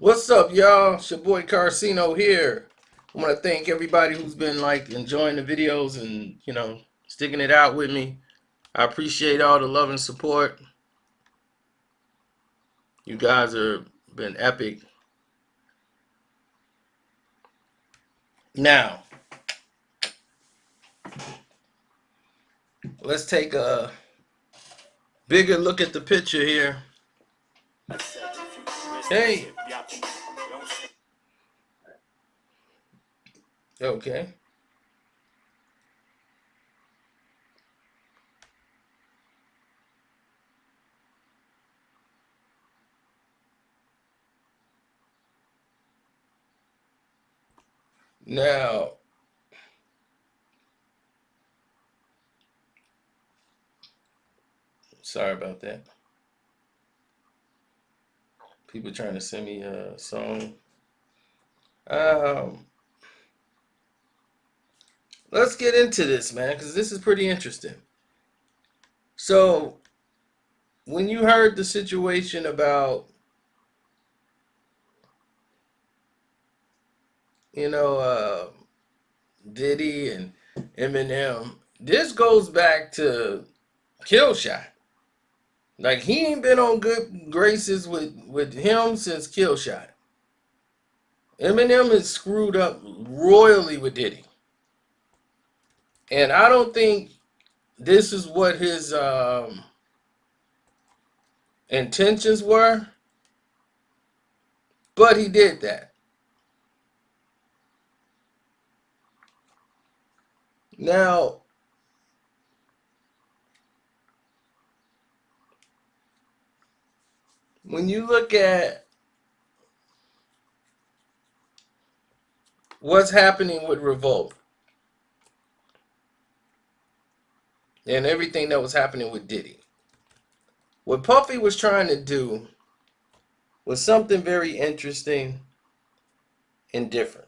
What's up, y'all? It's your boy Carcino here. I want to thank everybody who's been enjoying the videos and sticking it out with me. I appreciate all the love and support. You guys have been epic. Now, let's take a bigger look at the picture here. Hey, okay. Now, sorry about that. People trying to send me a song. Um, let's get into this, man, because this is pretty interesting. So, when you heard the situation about you know, uh, Diddy and Eminem. This goes back to Killshot. Like he ain't been on good graces with him since Killshot. Eminem has screwed up royally with Diddy, and I don't think this is what his intentions were, but he did that. Now, when you look at what's happening with Revolt and everything that was happening with Diddy, what Puffy was trying to do was something very interesting and different.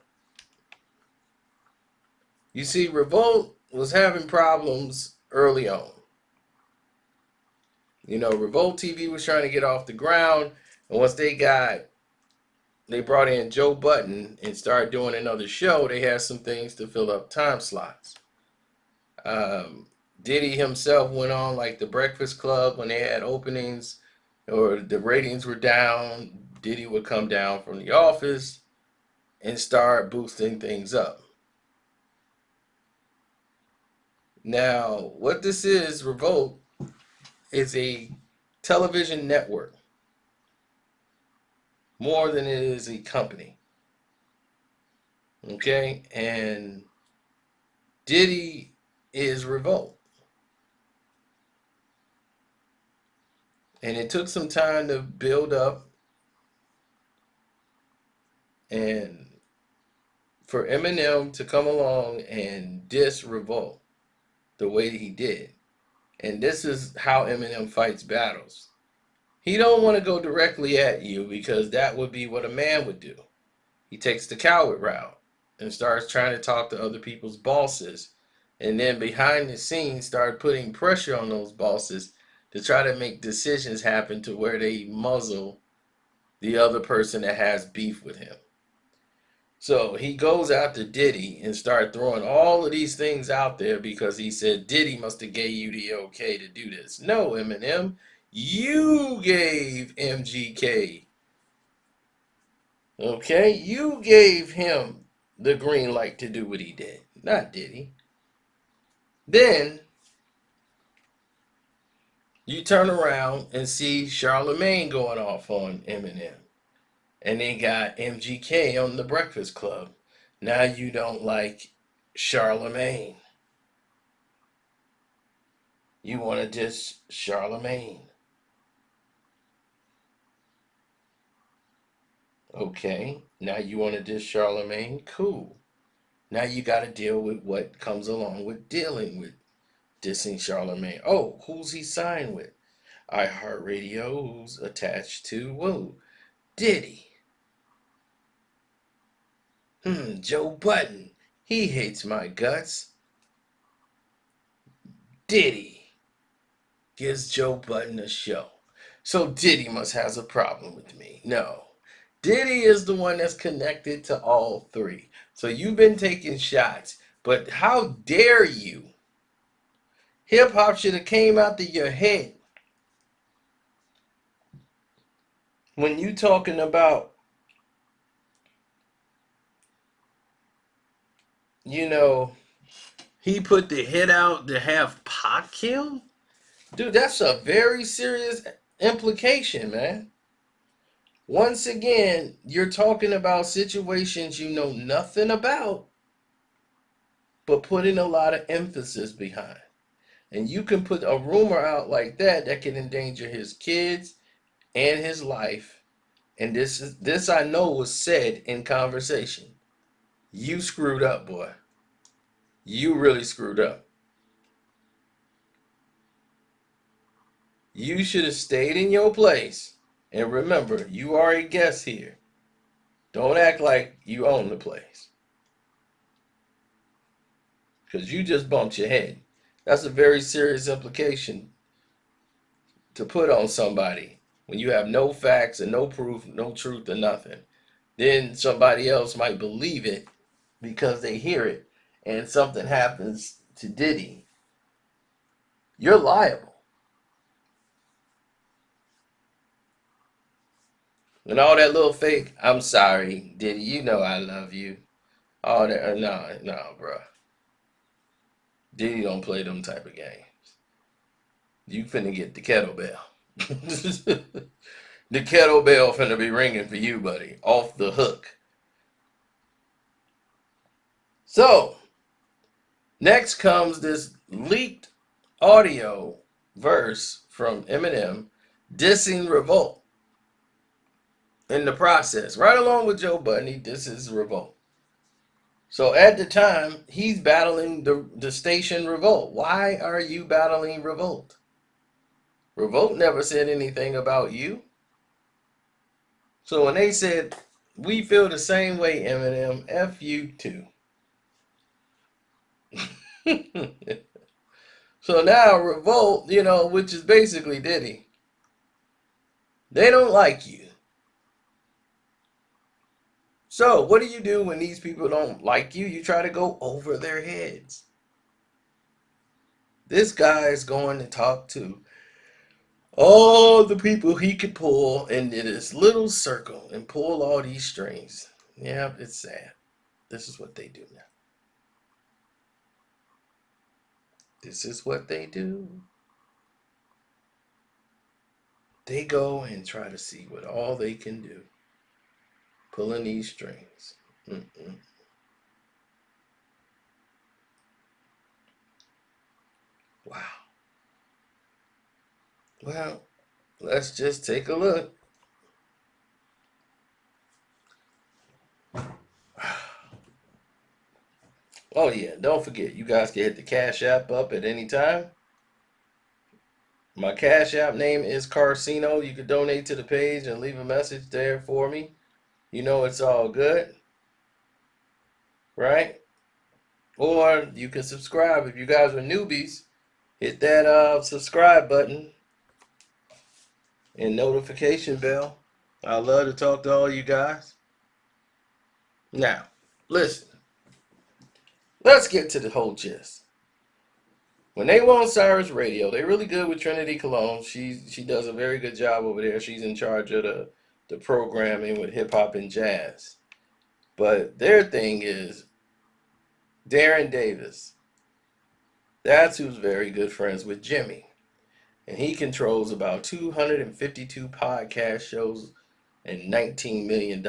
You see, Revolt was having problems early on. Revolt TV was trying to get off the ground, and once they brought in Joe Button and started doing another show, they had some things to fill up time slots. Um, Diddy himself went on like the Breakfast Club when they had openings or the ratings were down. Diddy would come down from the office and start boosting things up. Now, what this is, Revolt, is a television network more than it is a company. Okay? And Diddy is Revolt. And it took some time to build up and for Eminem to come along and diss Revolt the way he did. And this is how Eminem fights battles. He don't want to go directly at you because that would be what a man would do. He takes the coward route and starts trying to talk to other people's bosses. And then behind the scenes start putting pressure on those bosses to try to make decisions happen to where they muzzle the other person that has beef with him. So he goes after Diddy and start throwing all of these things out there because he said Diddy must have gave you the okay to do this. No, Eminem, you gave MGK. Okay, you gave him the green light to do what he did, not Diddy. Then you turn around and see Charlemagne going off on Eminem. And they got MGK on the Breakfast Club. Now you don't like Charlemagne. You want to diss Charlemagne. Okay, now you want to diss Charlemagne? Cool. Now you got to deal with what comes along with dealing with dissing Charlemagne. Oh, who's he signed with? iHeartRadio, who's attached to, whoa, Diddy. Joe Button. He hates my guts. Diddy gives Joe Button a show. So Diddy must has a problem with me. No. Diddy is the one that's connected to all three. So you've been taking shots, but how dare you? Hip hop should have came out of your head when you talking about, you know, he put the hit out to have Pac killed. Dude, that's a very serious implication, man. Once again, you're talking about situations you know nothing about, but putting a lot of emphasis behind. And you can put a rumor out like that can endanger his kids and his life. And this I know was said in conversation. You screwed up, boy. You really screwed up. You should have stayed in your place. And remember, you are a guest here. Don't act like you own the place. Because you just bumped your head. That's a very serious implication to put on somebody when you have no facts and no proof, no truth or nothing. Then somebody else might believe it because they hear it and something happens to Diddy. You're liable. And all that little fake, I'm sorry, Diddy, you know I love you. All that, no, no, bro. Diddy don't play them type of games. You finna get the kettlebell. The kettlebell finna be ringing for you, buddy. Off the hook. So, next comes this leaked audio verse from Eminem dissing Revolt in the process. Right along with Joe Budden, he disses Revolt. So at the time, he's battling the station Revolt. Why are you battling Revolt? Revolt never said anything about you. So when they said, we feel the same way, Eminem, F you too. So now Revolt, which is basically Diddy, they don't like you. So what do you do when these people don't like you? You try to go over their heads. This guy is going to talk to all the people he could pull into this little circle and pull all these strings. Yeah, it's sad. This is what they do now. This is what they do. They go and try to see what all they can do, pulling these strings. Mm-mm. Wow. Well, let's just take a look. Oh yeah, don't forget, you guys can hit the Cash App up at any time. My Cash App name is Carcino. You can donate to the page and leave a message there for me. You know it's all good, right? Or you can subscribe. If you guys are newbies, hit that subscribe button and notification bell. I love to talk to all you guys. Now, listen, let's get to the whole gist. When they were on Cyrus Radio, they're really good with Trinity Cologne. She does a very good job over there. She's in charge of the programming with hip hop and jazz. But their thing is Darren Davis. That's who's very good friends with Jimmy. And he controls about 252 podcast shows and $19 million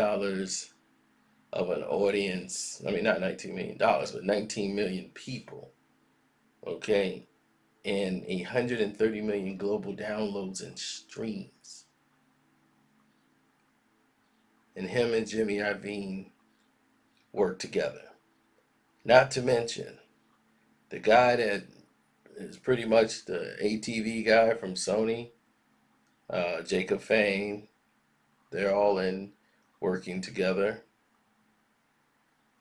of an audience. I mean, not $19 million, but 19 million people. Okay. And 130 million global downloads and streams. And him and Jimmy Iovine work together. Not to mention the guy that is pretty much the ATV guy from Sony, Jacob Fain. They're all in working together.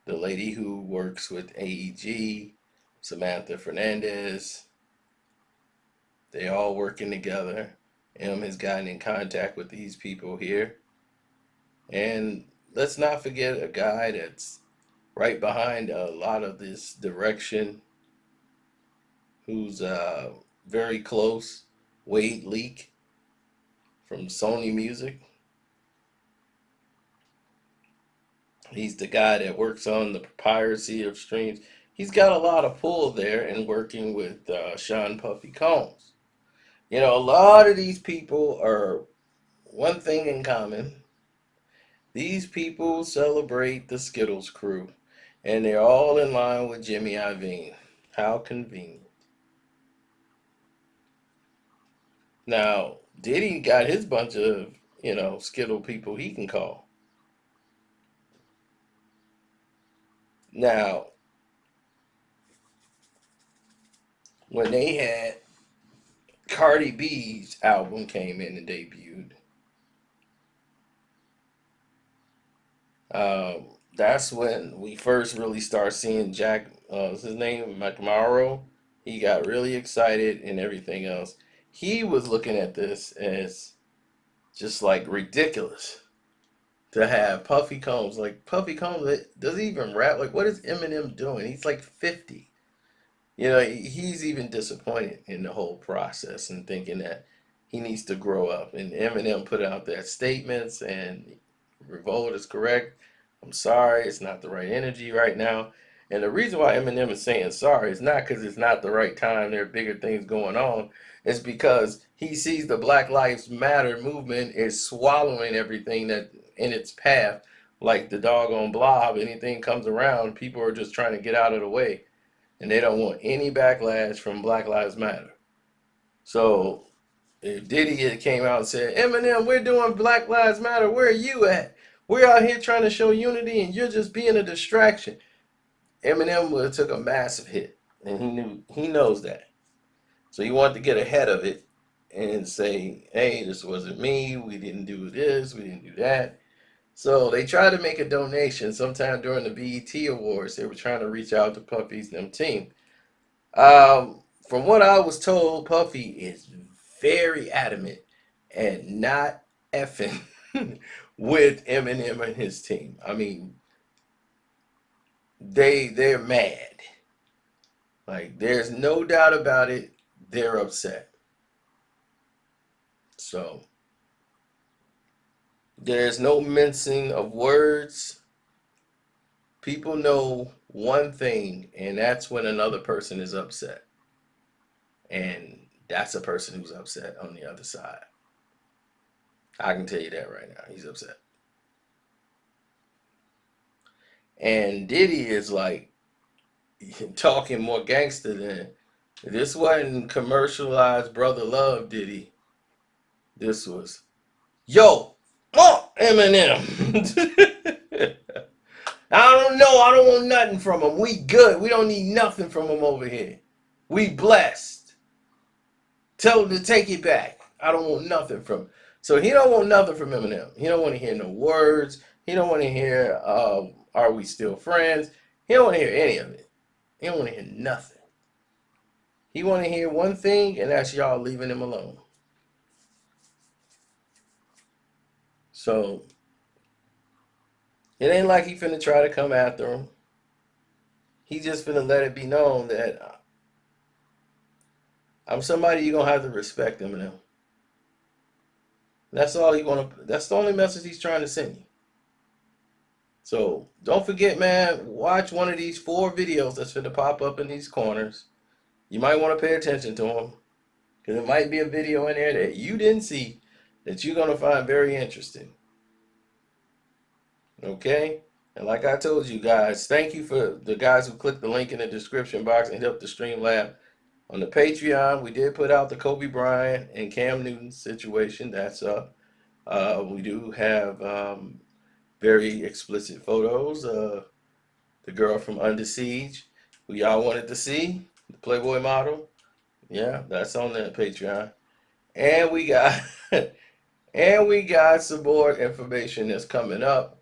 The lady who works with AEG, Samantha Fernandez, they all working together. M has gotten in contact with these people here. And let's not forget a guy that's right behind a lot of this direction, who's very close, Wade Leak from Sony Music. He's the guy that works on the piracy of streams. He's got a lot of pull there in working with Sean Puffy Combs. You know, a lot of these people are one thing in common. These people celebrate the Skittles crew, and they're all in line with Jimmy Iovine. How convenient. Now, Diddy got his bunch of, Skittle people he can call. Now, when they had Cardi B's album came in and debuted, that's when we first really start seeing Jack, what's his name, McMorrow. He got really excited and everything else. He was looking at this as just like ridiculous to have Puffy Combs. Like, Puffy Combs, does he even rap? Like, what is Eminem doing? He's like 50. He's even disappointed in the whole process and thinking that he needs to grow up. And Eminem put out that statements, and Revolt is correct. I'm sorry, it's not the right energy right now. And the reason why Eminem is saying sorry is not because it's not the right time. There are bigger things going on. It's because he sees the Black Lives Matter movement is swallowing everything that in its path, like the doggone blob. Anything comes around, people are just trying to get out of the way, and they don't want any backlash from Black Lives Matter. So if Diddy had came out and said, Eminem, we're doing Black Lives Matter, where are you at? We're out here trying to show unity and you're just being a distraction. Eminem would have took a massive hit, and he knows that. So he wanted to get ahead of it and say, hey, this wasn't me, we didn't do this, we didn't do that. So they tried to make a donation sometime during the BET Awards. They were trying to reach out to Puffy's them team. From what I was told, Puffy is very adamant and not effing with Eminem and his team. I mean, they're mad. Like, there's no doubt about it. They're upset. So there's no mincing of words. People know one thing, and that's when another person is upset. And that's a person who's upset on the other side. I can tell you that right now. He's upset. And Diddy is like talking more gangster than this. Wasn't commercialized brother love Diddy. This was, yo, Eminem. I don't know. I don't want nothing from him. We good. We don't need nothing from him over here. We blessed. Tell him to take it back. I don't want nothing from him. So he don't want nothing from Eminem. He don't want to hear no words. He don't want to hear, are we still friends? He don't want to hear any of it. He don't want to hear nothing. He want to hear one thing, and that's y'all leaving him alone. So it ain't like he finna try to come after him. He just finna let it be known that I'm somebody you're gonna have to respect, Eminem. That's all he wanna. That's the only message he's trying to send you. So don't forget, man. Watch one of these 4 videos that's finna pop up in these corners. You might want to pay attention to them, because it might be a video in there that you didn't see that you're gonna find very interesting. Okay? And like I told you guys, thank you for the guys who clicked the link in the description box and helped the stream lab. On the Patreon, we did put out the Kobe Bryant and Cam Newton situation. That's up. We do have very explicit photos. The girl from Under Siege, who y'all wanted to see, the Playboy model. Yeah, that's on the Patreon. And we got and we got some more information that's coming up.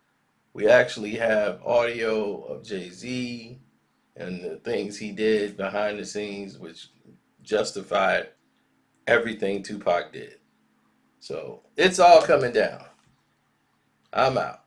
We actually have audio of Jay-Z and the things he did behind the scenes, which justified everything Tupac did. So it's all coming down. I'm out.